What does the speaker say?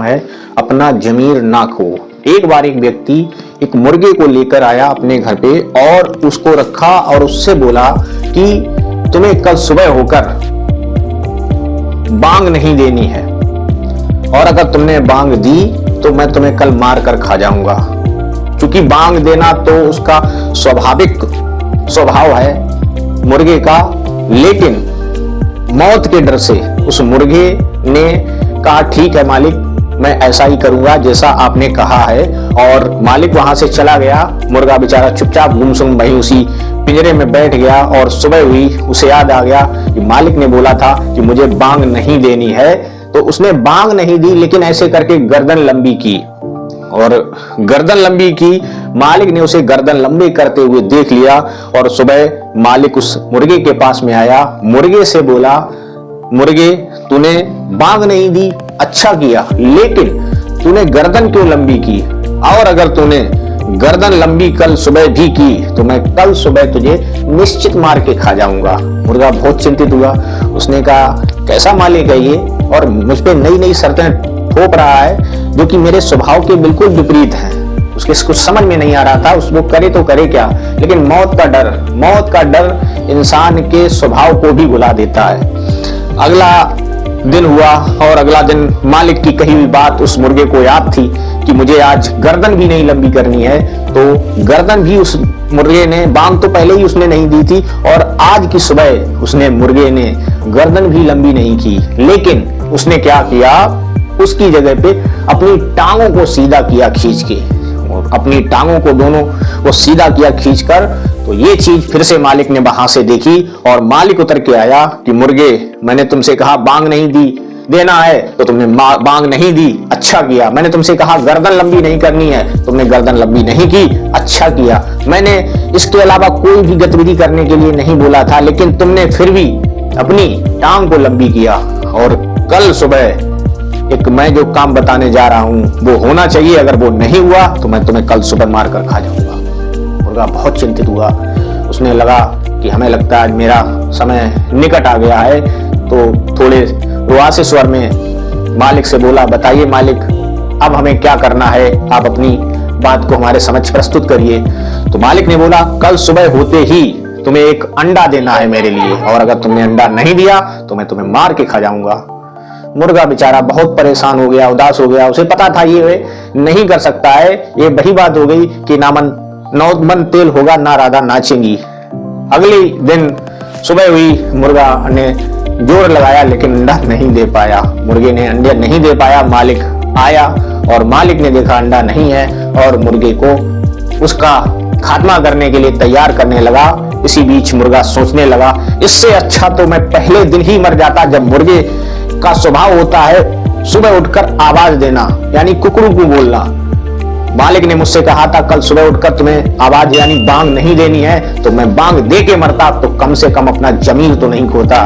है अपना जमीर ना खो। एक बार एक व्यक्ति एक मुर्गे को लेकर आया अपने घर पे और उसको रखा और उससे बोला कि तुम्हें कल सुबह होकर बांग नहीं देनी है, और अगर तुमने बांग दी तो मैं तुम्हें कल मार कर खा जाऊंगा। क्योंकि बांग देना तो उसका स्वाभाविक स्वभाव है मुर्गे का, लेकिन मौत के डर से उस मुर्गे ने कहा ठीक है मालिक, मैं ऐसा ही करूंगा जैसा आपने कहा है। और मालिक वहां से चला गया। मुर्गा बेचारा चुपचाप गुमसुम वहीं उसी पिंजरे में बैठ गया और सुबह हुई उसे याद आ गया कि मालिक ने बोला था कि मुझे बांग नहीं देनी है। तो उसने बांग नहीं दी, लेकिन ऐसे करके गर्दन लंबी की, और गर्दन लंबी की। मालिक ने उसे गर्दन लंबी करते हुए देख लिया और सुबह मालिक उस मुर्गे के पास में आया। मुर्गे से बोला, मुर्गे तूने बांग नहीं दी, अच्छा किया, लेकिन तूने गर्दन क्यों लंबी की? और अगर तूने गर्दन लंबी कल सुबह भी की तो मैं कल सुबह तुझे निश्चित मार के खा जाऊंगा। मुर्गा बहुत चिंतित हुआ। उसने कहा कैसा मालिक है ये, और मुझ पे नई नई शर्तें थोप रहा है जो कि मेरे स्वभाव के बिल्कुल विपरीत है। उसके कुछ समझ में नहीं आ रहा था उसको करे तो करे क्या, लेकिन मौत का डर इंसान के स्वभाव को भी भुला देता है। अगला दिन हुआ और अगला दिन मालिक की कही हुई बात उस मुर्गे को याद थी कि मुझे आज गर्दन भी नहीं लंबी करनी है। तो गर्दन भी उस मुर्गे ने, बांग तो पहले ही उसने नहीं दी थी, और आज की सुबह उसने मुर्गे ने गर्दन भी लंबी नहीं की। लेकिन उसने क्या किया, उसकी जगह पे अपनी टांगों को सीधा किया खींच के, और अपनी टांगों को दोनों को सीधा किया खींचकर। तो ये चीज फिर से मालिक ने वहां से देखी और मालिक उतर के आया कि मुर्गे, मैंने तुमसे कहा बांग नहीं देना है तो तुमने बांग नहीं दी, अच्छा किया। मैंने तुमसे कहा गर्दन लंबी नहीं करनी है, तुमने गर्दन लंबी नहीं की, अच्छा किया। मैंने इसके अलावा कोई भी गतिविधि करने के लिए नहीं बोला था, लेकिन तुमने फिर भी अपनी टांग को लंबी किया। और कल सुबह एक मैं जो काम बताने जा रहा हूं वो होना चाहिए, अगर वो नहीं हुआ तो मैं तुम्हें कल सुबह मार कर खा जाऊंगा। मुर्गा बहुत चिंतित हुआ। उसने लगा कि हमें लगता है मेरा समय निकट आ गया है। तो थोड़े रुआसे स्वर में मालिक से बोला, बताइए मालिक, अब हमें क्या करना है, आप अपनी बात को हमारे समक्ष प्रस्तुत करिए। तो मालिक ने बोला, कल सुबह होते ही तुम्हें एक अंडा देना है मेरे लिए, और अगर तुमने अंडा नहीं दिया तो मैं तुम्हें मार के खा जाऊंगा। मुर्गा बेचारा बहुत परेशान हो गया, उदास हो गया। उसे पता था ये नहीं कर सकता है। ये वही बात हो गई कि नौ मन तेल होगा ना राधा नाचेंगी। अगले दिन सुबह हुई, मुर्गा ने जोर लगाया लेकिन अंडा नहीं दे पाया। मुर्गे ने अंडा नहीं दे पाया। मालिक आया और मालिक ने देखा अंडा नहीं है, और मुर्गे को उसका खात्मा करने के लिए तैयार करने लगा। इसी बीच मुर्गा सोचने लगा, इससे अच्छा तो मैं पहले दिन ही मर जाता। जब मुर्गे का स्वभाव होता है सुबह उठकर आवाज देना, यानी कुकड़ू बोलना। मालिक ने मुझसे कहा था कल सुबह उठकर तुम्हें आवाज यानी बांग नहीं देनी है, तो मैं बांग दे के मरता तो कम से कम अपना जमीर तो नहीं खोता।